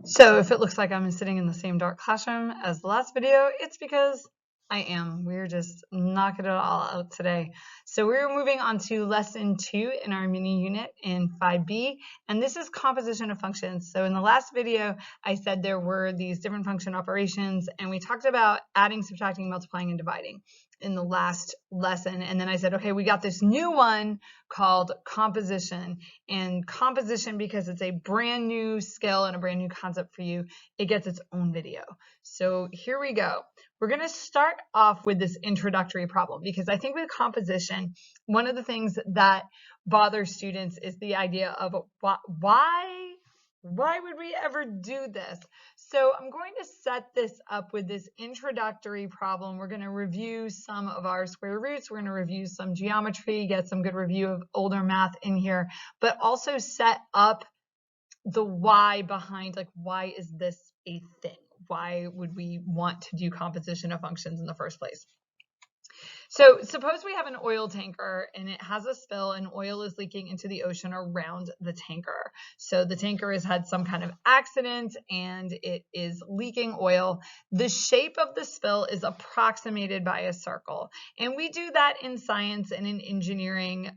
So if it looks like I'm sitting in the same dark classroom as the last video, it's because I am. We're just knocking it all out today. So we're moving on to lesson 2 in our mini unit in 5B, and this is composition of functions. So in the last video, I said there were these different function operations, and we talked about adding, subtracting, multiplying, and dividing in the last lesson. And then I said, okay, we got this new one called composition. And composition, because it's a brand new skill and a brand new concept for you, it gets its own video. So here we go. We're going to start off with this introductory problem, because I think with composition, one of the things that bothers students is the idea of why would we ever do this? So I'm going to set this up with this introductory problem. We're going to review some of our square roots. We're going to review some geometry, get some good review of older math in here, but also set up the why behind, like, why is this a thing? Why would we want to do composition of functions in the first place? So suppose we have an oil tanker and it has a spill and oil is leaking into the ocean around the tanker. So the tanker has had some kind of accident and it is leaking oil. The shape of the spill is approximated by a circle. And we do that in science and in engineering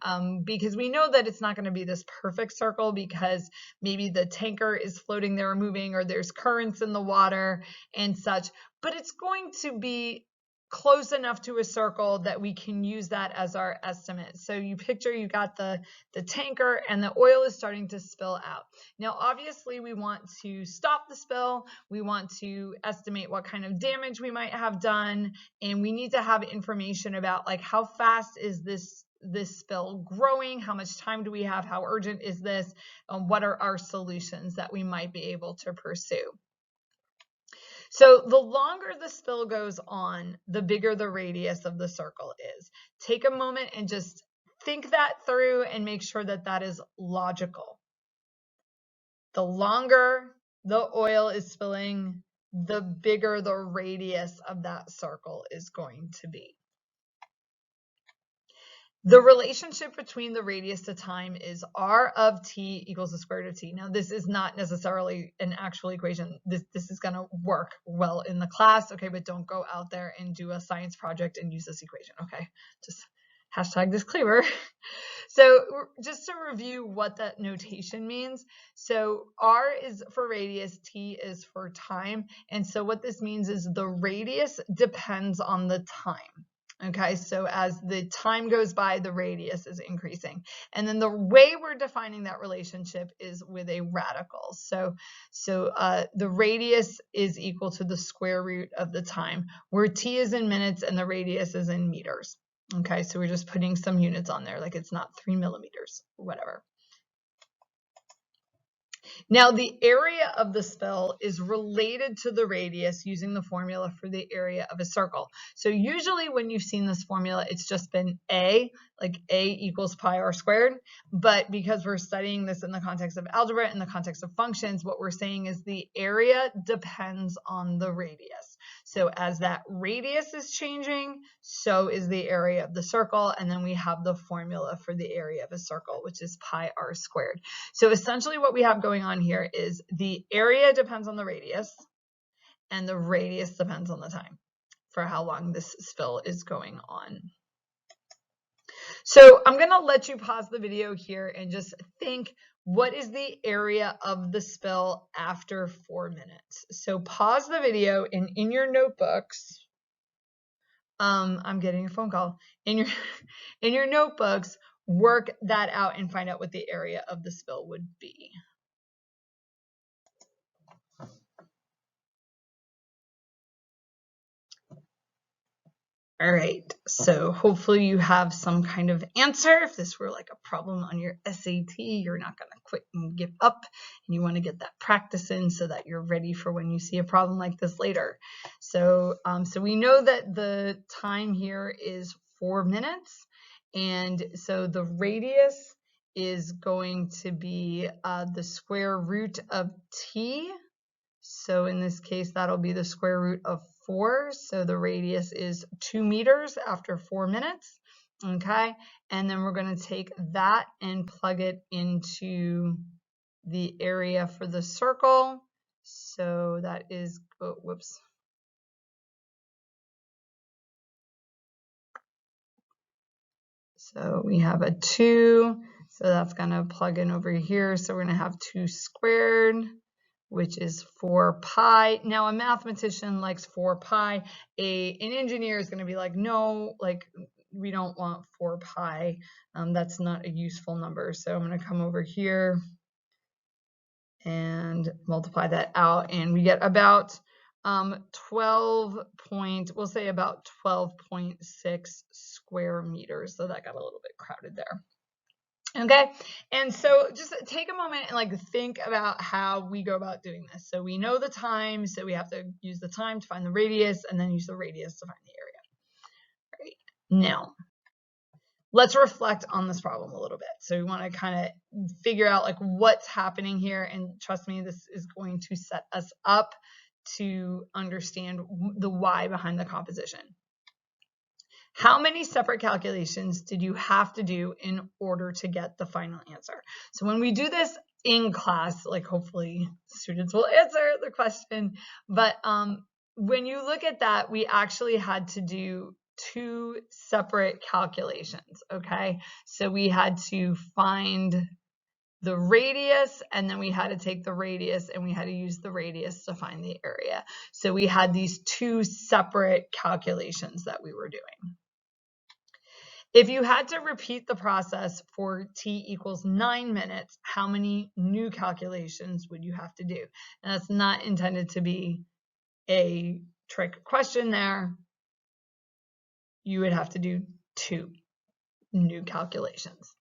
because we know that it's not going to be this perfect circle, because maybe the tanker is floating there or moving, or there's currents in the water and such, but it's going to be close enough to a circle that we can use that as our estimate. So you picture you got the tanker and the oil is starting to spill out. Now, obviously, we want to stop the spill. We want to estimate what kind of damage we might have done. And we need to have information about, like, how fast is this spill growing? How much time do we have? How urgent is this? What are our solutions that we might be able to pursue? So the longer the spill goes on, the bigger the radius of the circle is. Take a moment and just think that through and make sure that that is logical. The longer the oil is spilling, the bigger the radius of that circle is going to be. The relationship between the radius to time is r of t equals the square root of t. Now, this is not necessarily an actual equation. This is going to work well in the class, okay? But don't go out there and do a science project and use this equation, okay? Just hashtag disclaimer. So just to review what that notation means. So r is for radius, t is for time. And so what this means is the radius depends on the time. Okay, so as the time goes by, the radius is increasing. And then the way we're defining that relationship is with a radical. So the radius is equal to the square root of the time, where t is in minutes and the radius is in meters. Okay, so we're just putting some units on there, like it's not 3 millimeters or whatever. Now, the area of the spill is related to the radius using the formula for the area of a circle. So usually when you've seen this formula, it's just been A, like A equals pi r squared. But because we're studying this in the context of algebra, in the context of functions, what we're saying is the area depends on the radius. So as that radius is changing, so is the area of the circle. And then we have the formula for the area of a circle, which is pi r squared. So essentially what we have going on here is the area depends on the radius, and the radius depends on the time for how long this spill is going on. So I'm going to let you pause the video here and just think, what is the area of the spill after 4 minutes? So pause the video, and in your notebooks, I'm getting a phone call. In your notebooks, work that out and find out what the area of the spill would be. All right, so hopefully you have some kind of answer. If this were like a problem on your SAT, you're not going to quit and give up, and you want to get that practice in so that you're ready for when you see a problem like this later. So, so we know that the time here is 4 minutes, and so the radius is going to be the square root of t. So in this case, that'll be the square root of 4. So the radius is 2 meters after 4 minutes. Okay, and then we're going to take that and plug it into the area for the circle. So that is, oh, whoops. So we have a 2, so that's going to plug in over here. So we're going to have 2 squared, which is 4 pi. Now a mathematician likes 4 pi. An engineer is going to be like, no, like we don't want 4 pi. That's not a useful number. So I'm going to come over here and multiply that out, and we get about 12 we'll say about 12.6 square meters. So that got a little bit crowded there. Okay, and so just take a moment and like think about how we go about doing this. So we know the time, so we have to use the time to find the radius, and then use the radius to find the area. Right. Now, let's reflect on this problem a little bit. So we want to kind of figure out like what's happening here, and trust me, this is going to set us up to understand the why behind the composition. How many separate calculations did you have to do in order to get the final answer? So when we do this in class, like hopefully students will answer the question, but when you look at that, we actually had to do 2 separate calculations, okay? So we had to find the radius, and then we had to take the radius and we had to use the radius to find the area. So we had these 2 separate calculations that we were doing. If you had to repeat the process for t equals 9 minutes, how many new calculations would you have to do? And that's not intended to be a trick question there. You would have to do 2 new calculations.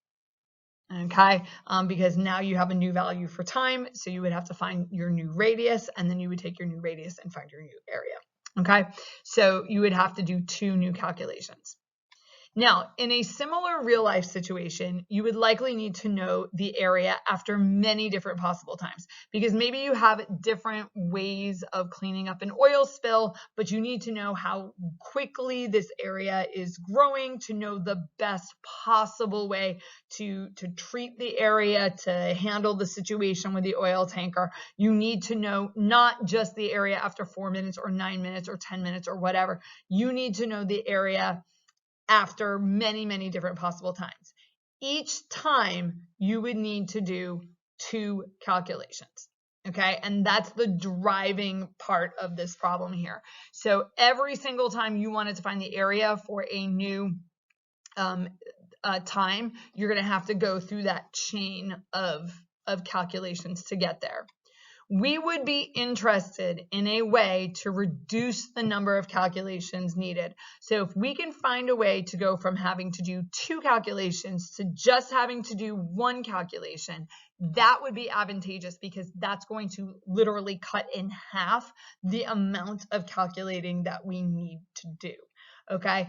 Okay, because now you have a new value for time, so you would have to find your new radius, and then you would take your new radius and find your new area. Okay, so you would have to do 2 new calculations. Now, in a similar real-life situation, you would likely need to know the area after many different possible times, because maybe you have different ways of cleaning up an oil spill, but you need to know how quickly this area is growing to know the best possible way to treat the area, to handle the situation with the oil tanker. You need to know not just the area after 4 minutes or 9 minutes or 10 minutes or whatever. You need to know the area after many, many different possible times. Each time you would need to do 2 calculations, okay? And that's the driving part of this problem here. So every single time you wanted to find the area for a new time, you're going to have to go through that chain of calculations to get there. We would be interested in a way to reduce the number of calculations needed. So if we can find a way to go from having to do 2 calculations to just having to do 1 calculation, that would be advantageous, because that's going to literally cut in half the amount of calculating that we need to do. Okay,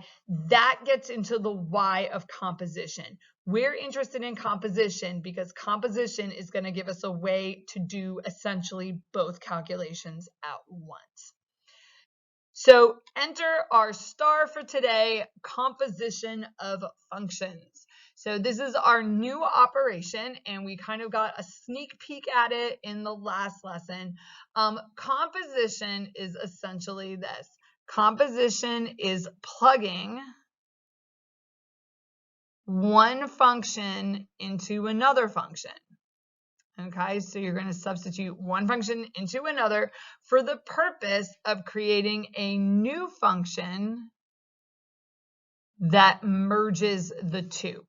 that gets into the why of composition. We're interested in composition because composition is going to give us a way to do essentially both calculations at once. So enter our star for today, composition of functions. So this is our new operation, and we kind of got a sneak peek at it in the last lesson. Composition is essentially this. Composition is plugging one function into another function. Okay, so you're going to substitute one function into another for the purpose of creating a new function that merges the 2.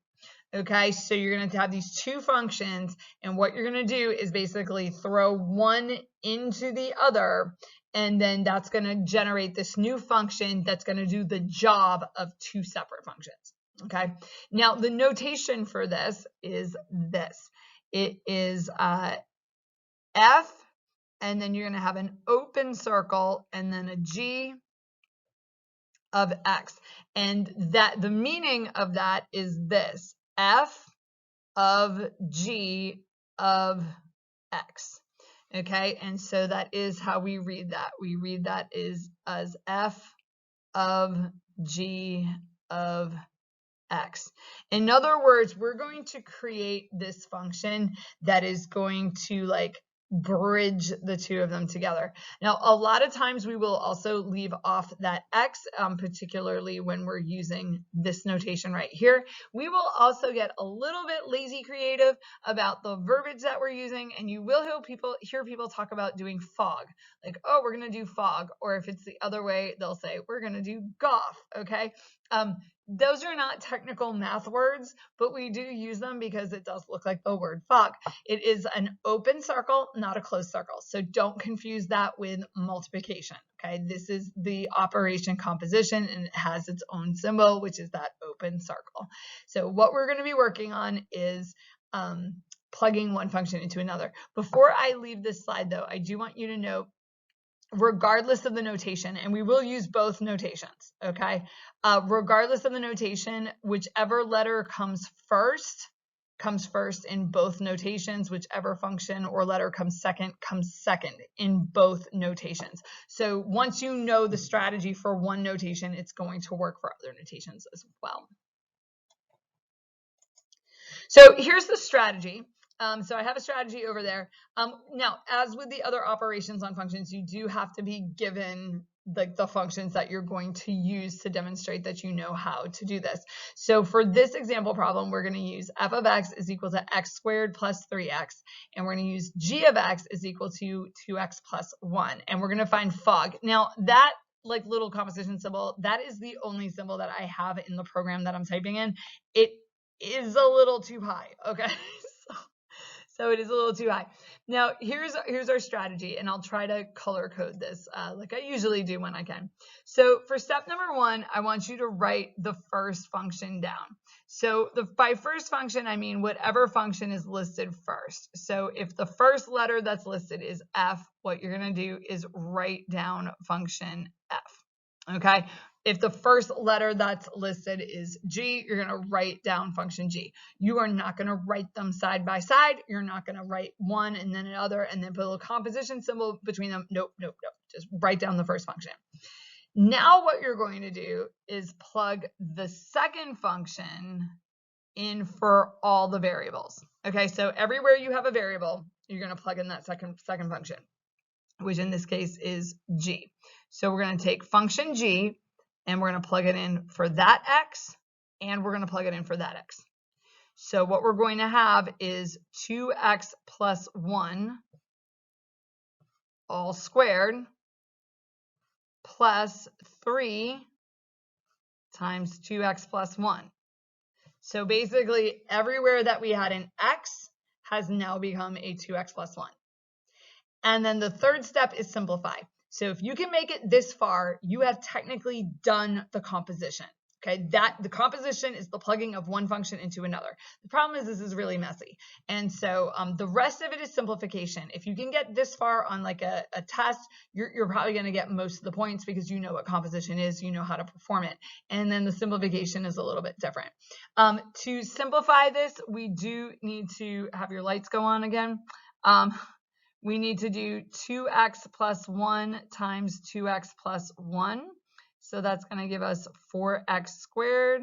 Okay, so you're going to have these 2 functions, and what you're going to do is basically throw one into the other, and then that's going to generate this new function that's going to do the job of 2 separate functions. Okay, now the notation for this is this. It is f, and then you're going to have an open circle and then a g of x. And that the meaning of that is this: f of g of x. Okay, and so that is how we read that. We read that as f of g of x. In other words, we're going to create this function that is going to like bridge the two of them together. Now, a lot of times we will also leave off that X, particularly when we're using this notation right here. We will also get a little bit lazy creative about the verbiage that we're using, and you will hear people talk about doing fog, like, oh, we're going to do fog, or if it's the other way, they'll say, we're going to do goff, okay? Those are not technical math words, but we do use them because it does look like the word fog. It is an open circle, not a closed circle. So don't confuse that with multiplication. Okay, this is the operation composition, and it has its own symbol, which is that open circle. So what we're going to be working on is plugging one function into another. Before I leave this slide, though, I do want you to know, regardless of the notation, and we will use both notations, okay? Regardless of the notation, whichever letter comes first in both notations. Whichever function or letter comes second in both notations. So once you know the strategy for one notation, it's going to work for other notations as well. So here's the strategy. So I have a strategy over there. Now, as with the other operations on functions, you do have to be given the functions that you're going to use to demonstrate that you know how to do this. So for this example problem, we're going to use f of x is equal to x squared plus 3x, and we're going to use g of x is equal to 2x plus 1, and we're going to find fog. Now, that little composition symbol, that is the only symbol that I have in the program that I'm typing in. It is a little too high, okay? So it is a little too high. Now, here's our strategy, and I'll try to color code this like I usually do when I can. So for step number 1, I want you to write the first function down. So by first function, I mean whatever function is listed first. So if the first letter that's listed is f, what you're going to do is write down function f. Okay? If the first letter that's listed is G, you're going to write down function G. You are not going to write them side by side. You're not going to write one and then another and then put a little composition symbol between them. Nope, nope, nope. Just write down the first function. Now what you're going to do is plug the second function in for all the variables. Okay, so everywhere you have a variable, you're going to plug in that second function, which in this case is G. So we're going to take function G, and we're going to plug it in for that x, and we're going to plug it in for that x. So what we're going to have is 2x plus 1 all squared plus 3 times 2x plus 1. So basically, everywhere that we had an x has now become a 2x plus 1. And then the third step is simplify. So if you can make it this far, you have technically done the composition. Okay, the composition is the plugging of one function into another. The problem is this is really messy. And so the rest of it is simplification. If you can get this far on like a test, you're probably going to get most of the points because you know what composition is, you know how to perform it. And then the simplification is a little bit different. To simplify this, we do need to have your lights go on again. We need to do 2x plus 1 times 2x plus 1. So that's going to give us 4x squared,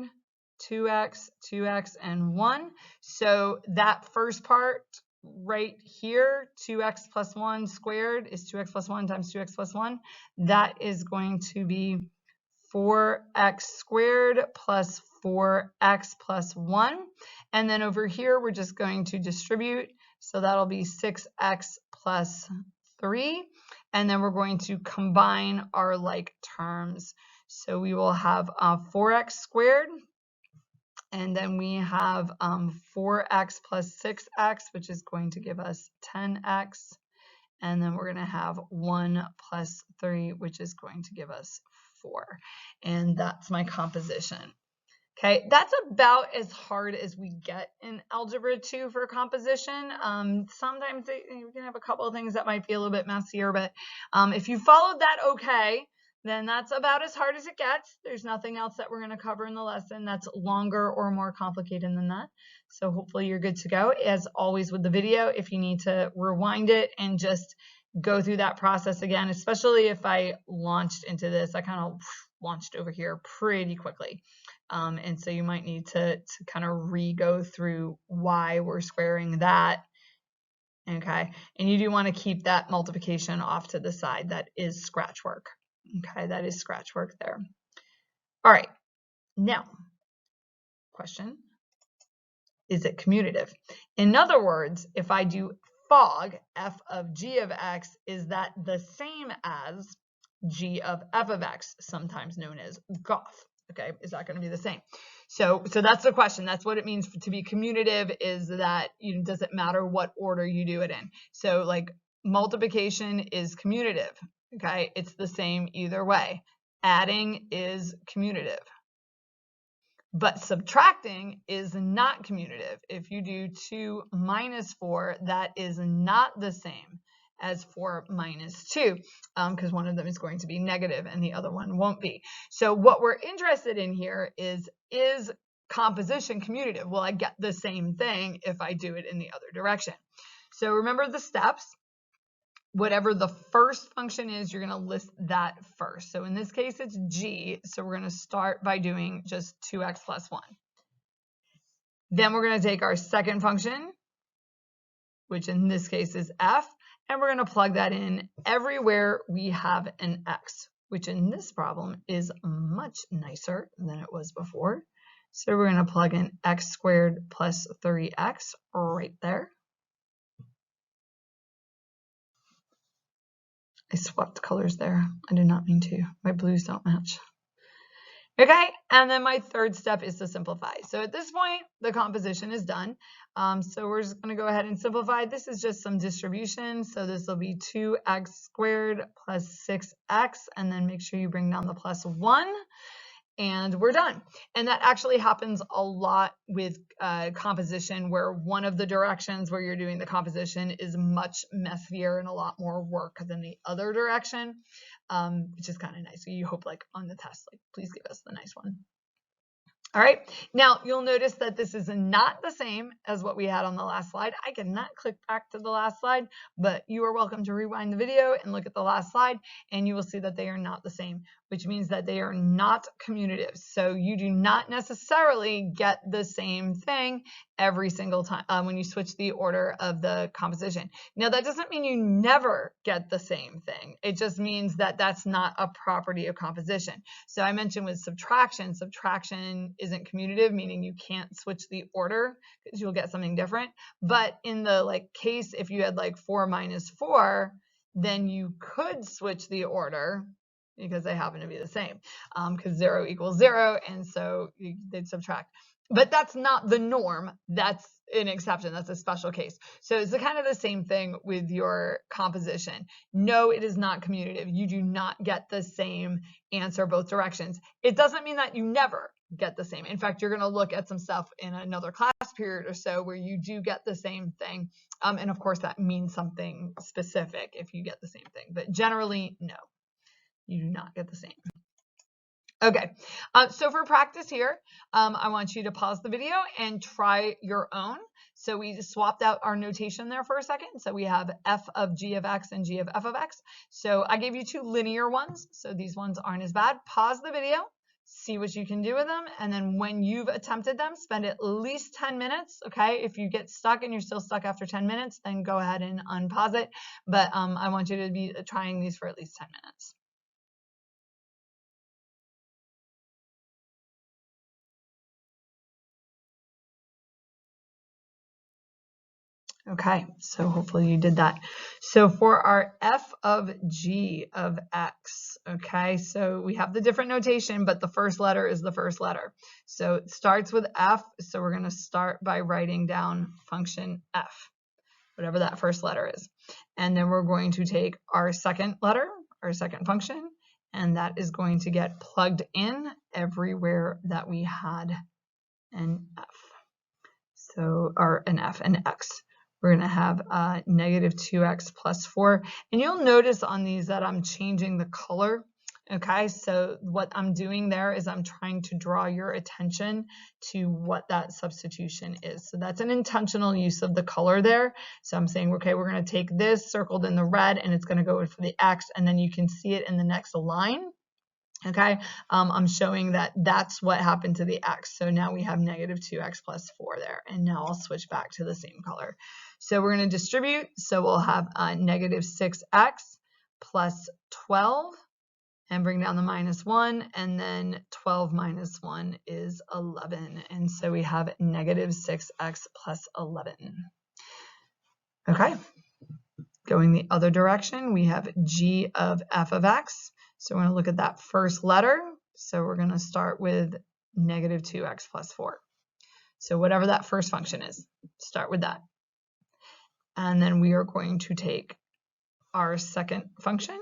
2x, and 1. So that first part right here, 2x plus 1 squared is 2x plus 1 times 2x plus 1. That is going to be 4x squared plus 4x plus 1. And then over here, we're just going to distribute. So that'll be 6x plus 3. And then we're going to combine our like terms. So we will have 4x squared. And then we have 4x plus 6x, which is going to give us 10x. And then we're going to have 1 plus 3, which is going to give us 4. And that's my composition. Okay, that's about as hard as we get in Algebra 2 for composition. Sometimes you can have a couple of things that might be a little bit messier, but if you followed that okay, then that's about as hard as it gets. There's nothing else that we're going to cover in the lesson that's longer or more complicated than that. So hopefully you're good to go. As always with the video, if you need to rewind it and just go through that process again, especially if I launched into this, I kind of launched over here pretty quickly. And so you might need to kind of re-go through why we're squaring that Okay, and you do want to keep that multiplication off to the side. That is scratch work. Okay, that is scratch work there. All right, now, question, is it commutative? In other words, if I do fog, f of g of x, is that the same as g of f of x, sometimes known as goth? Okay, is that going to be the same? So that's the question. That's what it means to be commutative, is that does it matter what order you do it in? So like multiplication is commutative. Okay, it's the same either way. Adding is commutative. But subtracting is not commutative. If you do 2 minus 4, that is not the same as 4 minus 2, because one of them is going to be negative and the other one won't be. So what we're interested in here is composition commutative? Will I get the same thing if I do it in the other direction? So remember the steps. Whatever the first function is, you're going to list that first. So in this case, it's g. So we're going to start by doing just 2x plus 1. Then we're going to take our second function, which in this case is f, and we're going to plug that in everywhere we have an x, which in this problem is much nicer than it was before. So we're going to plug in x squared plus 3x right there. I swapped colors there. I did not mean to. My blues don't match. Okay, and then my third step is to simplify. So at this point, the composition is done. So we're just going to go ahead and simplify. This is just some distribution. So this will be 2x squared plus 6x, and then make sure you bring down the plus 1. And we're done. And that actually happens a lot with composition, where one of the directions where you're doing the composition is much messier and a lot more work than the other direction, which is kind of nice. So you hope like on the test, like please give us the nice one. All right, now you'll notice that this is not the same as what we had on the last slide. I cannot click back to the last slide, but you are welcome to rewind the video and look at the last slide, and you will see that they are not the same, which means that they are not commutative. So you do not necessarily get the same thing every single time when you switch the order of the composition. Now, that doesn't mean you never get the same thing. It just means that that's not a property of composition. So I mentioned with subtraction isn't commutative, meaning you can't switch the order because you'll get something different. But in the case, if you had 4 minus 4, then you could switch the order because they happen to be the same, because 0 equals 0, and so they'd subtract. But that's not the norm. That's an exception. That's a special case. So it's kind of the same thing with your composition. No, it is not commutative. You do not get the same answer both directions. It doesn't mean that you never get the same. In fact, you're going to look at some stuff in another class period or so where you do get the same thing. And of course, that means something specific if you get the same thing. But generally, no, you do not get the same. Okay, so for practice here, I want you to pause the video and try your own. So we just swapped out our notation there for a second. So we have f of g of x and g of f of x. So I gave you 2 linear ones, so these ones aren't as bad. Pause the video, see what you can do with them, and then when you've attempted them, spend at least 10 minutes, okay? If you get stuck and you're still stuck after 10 minutes, then go ahead and unpause it. But I want you to be trying these for at least 10 minutes. Okay, so hopefully you did that. So for our f of g of x, okay, so we have the different notation, but the first letter is the first letter. So it starts with f, so we're going to start by writing down function f, whatever that first letter is. And then we're going to take our second letter, our second function, and that is going to get plugged in everywhere that we had an f. So, or an f, an x. We're going to have negative 2x plus 4. And you'll notice on these that I'm changing the color. Okay, so what I'm doing there is I'm trying to draw your attention to what that substitution is. So that's an intentional use of the color there. So I'm saying, okay, we're going to take this circled in the red and it's going to go for the x, and then you can see it in the next line. Okay, I'm showing that that's what happened to the x. So now we have negative 2x plus 4 there. And now I'll switch back to the same color. So we're going to distribute. So we'll have negative 6x plus 12 and bring down the minus 1. And then 12 minus 1 is 11. And so we have negative 6x plus 11. Okay, going the other direction, we have g of f of x. So we're going to look at that first letter. So we're going to start with negative 2x plus 4. So whatever that first function is, start with that. And then we are going to take our second function,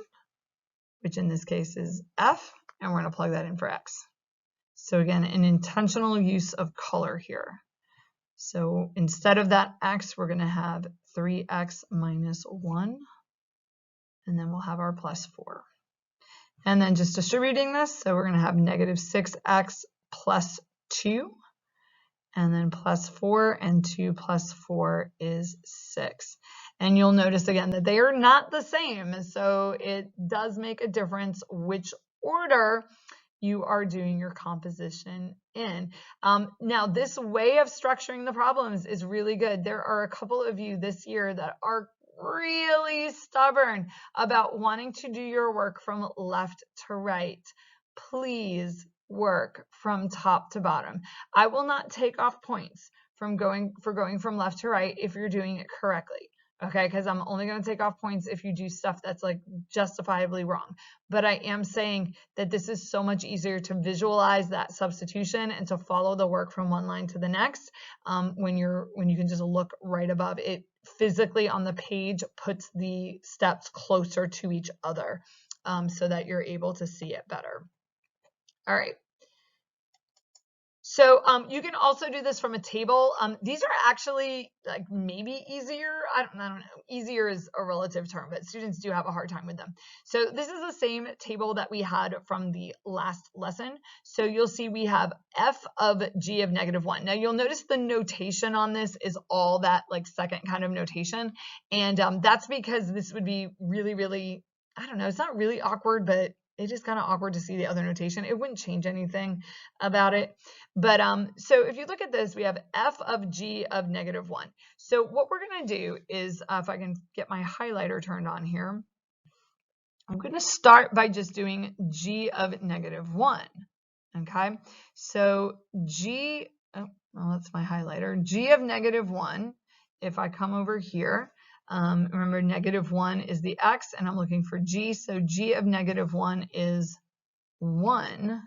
which in this case is f, and we're going to plug that in for x. So again, an intentional use of color here. So instead of that x, we're going to have 3x minus 1, and then we'll have our plus 4. And then just distributing this, so we're going to have negative 6x plus 2, and then plus 4, and 2 plus 4 is 6. And you'll notice again that they are not the same, so it does make a difference which order you are doing your composition in. Now, this way of structuring the problems is really good. There are a couple of you this year that are really stubborn about wanting to do your work from left to right. Please work from top to bottom. I will not take off points from going from left to right if you're doing it correctly. Okay, because I'm only going to take off points if you do stuff that's like justifiably wrong. But I am saying that this is so much easier to visualize that substitution and to follow the work from one line to the next when you can just look right above it. Physically on the page puts the steps closer to each other so that you're able to see it better. All right. So you can also do this from a table. These are actually like maybe easier. I don't know. Easier is a relative term, but students do have a hard time with them. So this is the same table that we had from the last lesson. So you'll see we have f of g of negative 1. Now you'll notice the notation on this is all that like second kind of notation. And that's because this would be really, really, I don't know, it's not really awkward, but it is kind of awkward to see the other notation. It wouldn't change anything about it. But so if you look at this, we have f of g of negative 1. So what we're going to do is, if I can get my highlighter turned on here, I'm going to start by just doing g of negative 1. Okay, so g, oh, well, that's my highlighter, g of negative 1, if I come over here, remember negative 1 is the x, and I'm looking for g, so g of negative 1 is 1.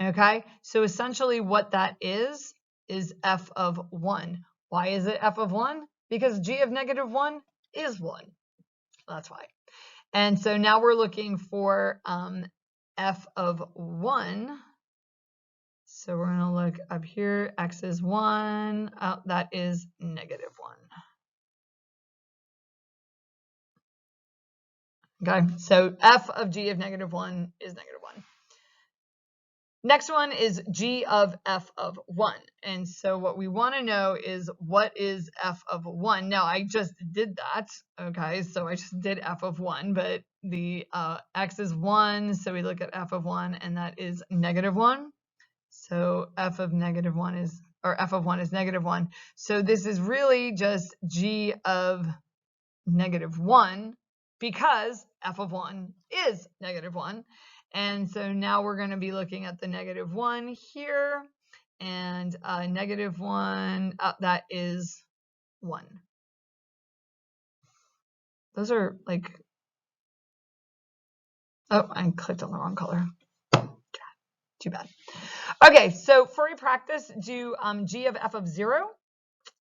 Okay, so essentially what that is f of 1. Why is it f of 1? Because g of negative 1 is 1. That's why. And so now we're looking for f of 1. So we're going to look up here. X is 1. Oh, that is negative 1. Okay, so f of g of negative 1 is negative 1. Next one is g of f of 1. And so what we want to know is what is f of 1. Now, I just did that. Okay, so I just did f of 1, but the x is 1. So we look at f of 1, and that is negative 1. So f of negative 1 is, or f of 1 is negative 1. So this is really just g of negative 1 because f of 1 is negative 1. And so now we're going to be looking at the negative 1 here, and negative 1, that is 1. Those are like, oh, I clicked on the wrong color. Too bad. Okay, so for a practice, do g of f of 0.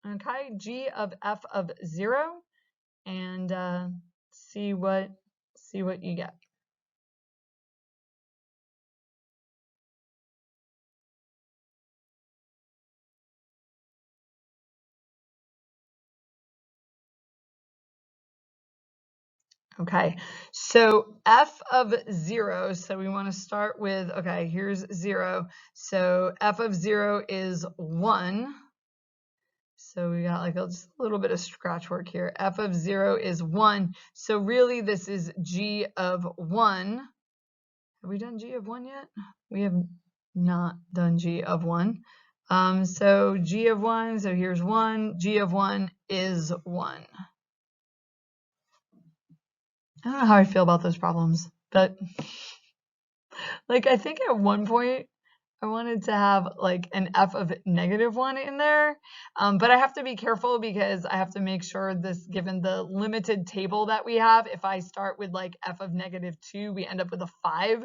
Okay, g of f of 0, and see what you get. Okay, so f of 0, so we want to start with, okay, here's 0. So f of 0 is 1. So we got like just a little bit of scratch work here. F of 0 is 1. So really this is g of 1. Have we done g of 1 yet? We have not done g of 1. So g of 1, so here's 1. G of 1 is 1. I don't know how I feel about those problems, but like I think at one point I wanted to have like an f of -1 in there, but I have to be careful because I have to make sure this, given the limited table that we have, if I start with like f of -2, we end up with a 5,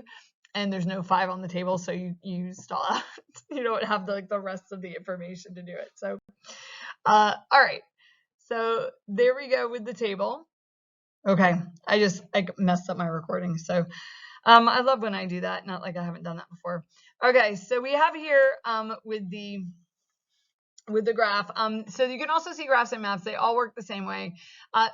and there's no 5 on the table, so you stall out. You don't have the rest of the information to do it. So, all right. So there we go with the table. Okay, I messed up my recording, so I love when I do that. Not like I haven't done that before. Okay, so we have here with the graph. So you can also see graphs and maps. They all work the same way.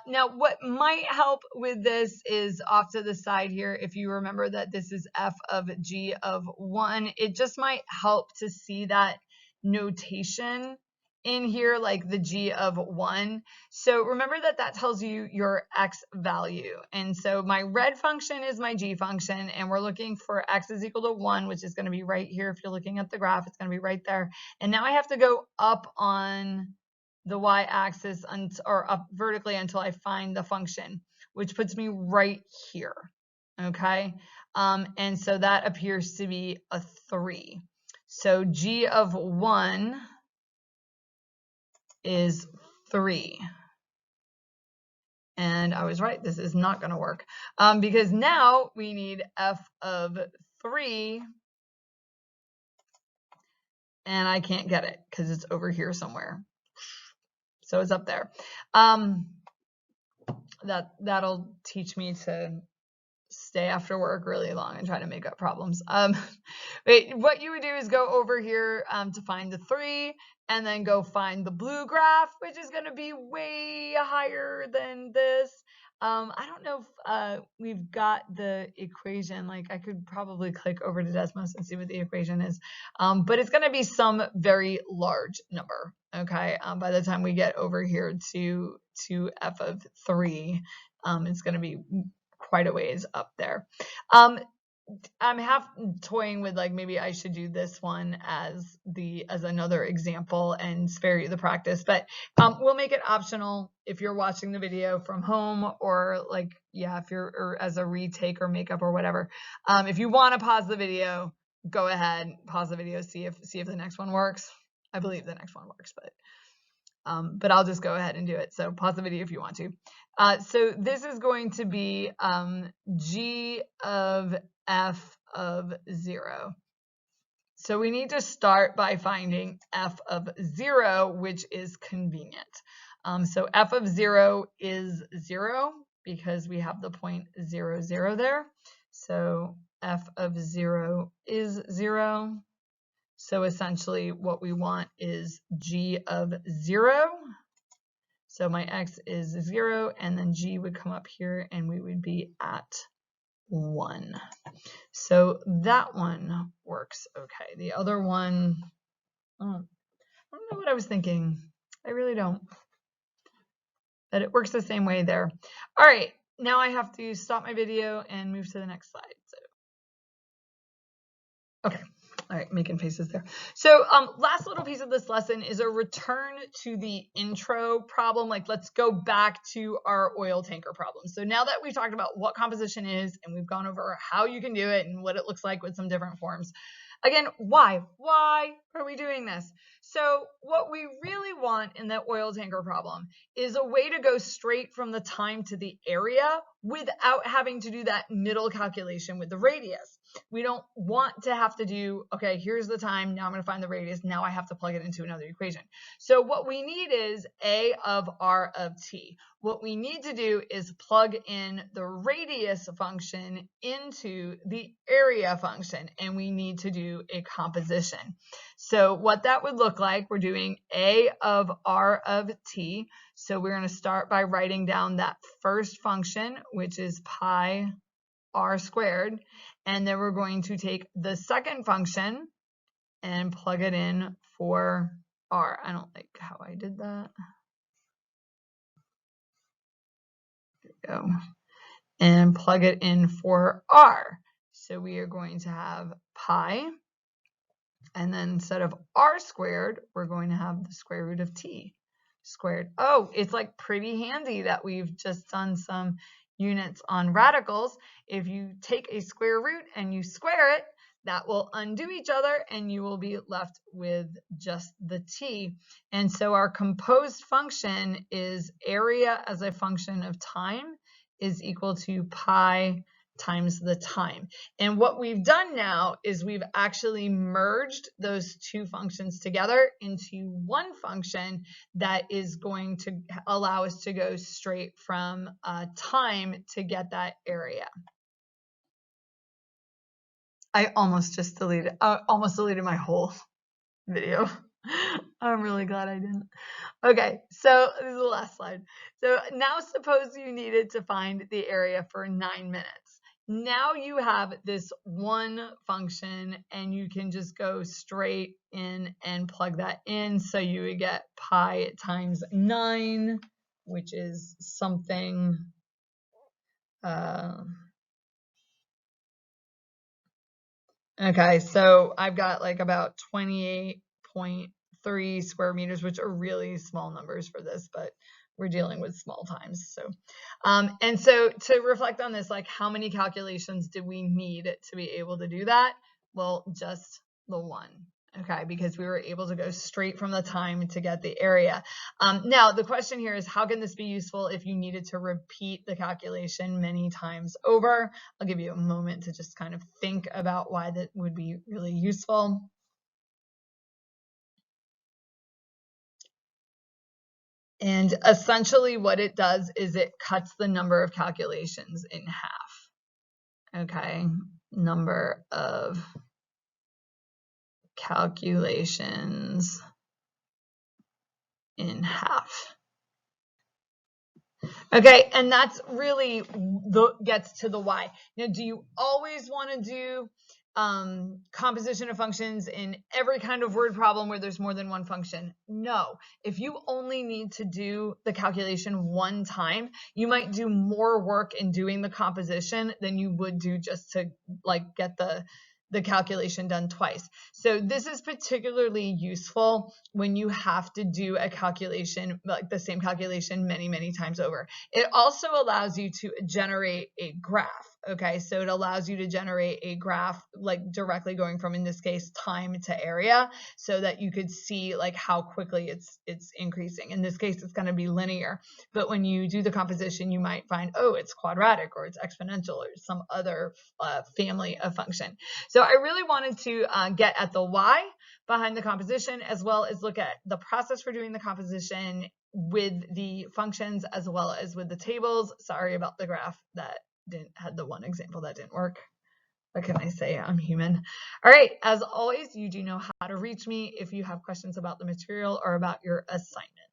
Now, what might help with this is off to the side here. If you remember that this is f of g of 1, it just might help to see that notation in here, like the g of 1. So remember that tells you your x value. And so my red function is my g function, and we're looking for x is equal to 1, which is going to be right here. If you're looking at the graph, it's going to be right there. And now I have to go up on the y-axis or up vertically until I find the function, which puts me right here. Okay. And so that appears to be a 3. So g of 1 is 3. And I was right, this is not going to work because now we need f of 3, and I can't get it because it's over here somewhere. So it's up there. That'll teach me to stay after work really long and try to make up problems. What you would do is go over here to find the 3, and then go find the blue graph, which is going to be way higher than this. I don't know if we've got the equation. Like I could probably click over to Desmos and see what the equation is, but it's going to be some very large number. Okay, by the time we get over here to f of 3, it's going to be quite a ways up there. I'm half toying with like maybe I should do this one as another example and spare you the practice, but we'll make it optional if you're watching the video from home, or like if you're or as a retake or makeup or whatever. If you want to pause the video, go ahead, pause the video, see if the next one works. I believe the next one works, but I'll just go ahead and do it. So pause the video if you want to. So this is going to be g of f of 0. So we need to start by finding f of 0, which is convenient. So f of 0 is 0 because we have the point 0, 0 there. So f of 0 is 0. So essentially what we want is g of 0. So my x is 0, and then g would come up here, and we would be at 1. So that one works okay. The other one, I don't know what I was thinking. I really don't. But it works the same way there. All right, now I have to stop my video and move to the next slide. Okay. All right, making faces there. So last little piece of this lesson is a return to the intro problem. Like, let's go back to our oil tanker problem. So now that we've talked about what composition is, and we've gone over how you can do it and what it looks like with some different forms. Again, why? Why are we doing this? So what we really want in the oil tanker problem is a way to go straight from the time to the area without having to do that middle calculation with the radius. We don't want to have to do, okay, here's the time, now I'm going to find the radius, now I have to plug it into another equation. So what we need is a of r of t. What we need to do is plug in the radius function into the area function, and we need to do a composition. So what that would look like, we're doing a of r of t. So we're going to start by writing down that first function, which is pi r squared, and then we're going to take the second function and plug it in for r. I don't like how I did that. There we go. And plug it in for r. So we are going to have pi, and then instead of r squared, we're going to have the square root of t squared. Oh, it's like pretty handy that we've just done some units on radicals. If you take a square root and you square it, that will undo each other and you will be left with just the t. And so our composed function is area as a function of time is equal to pi times the time. And what we've done now is we've actually merged those two functions together into one function that is going to allow us to go straight from time to get that area. I almost deleted my whole video. I'm really glad I didn't. Okay, so this is the last slide. So now suppose you needed to find the area for 9 minutes. Now you have this one function and you can just go straight in and plug that in. So you would get pi times 9, which is something okay, so I've got like about 28.3 square meters, which are really small numbers for this, but we're dealing with small times. So, and so to reflect on this, like how many calculations did we need to be able to do that? Well, just the one. Okay, because we were able to go straight from the time to get the area. Now, the question here is, how can this be useful if you needed to repeat the calculation many times over? I'll give you a moment to just kind of think about why that would be really useful. And essentially what it does is it cuts the number of calculations in half. Okay, number of calculations in half. Okay, and that's really gets to the why. Now, do you always want to do composition of functions in every kind of word problem where there's more than one function? No. If you only need to do the calculation one time, you might do more work in doing the composition than you would do just to like get the calculation done twice. So this is particularly useful when you have to do a calculation, like the same calculation many times over. It also allows you to generate a graph. Okay, so it allows you to generate a graph like directly going from, in this case, time to area, so that you could see like how quickly it's increasing. In this case, it's going to be linear, but when you do the composition, you might find, oh, it's quadratic or it's exponential or some other family of function. So I really wanted to get at the why behind the composition, as well as look at the process for doing the composition with the functions as well as with the tables. Sorry about the graph that had the one example that didn't work. What can I say? I'm human. All right, as always, you do know how to reach me if you have questions about the material or about your assignment.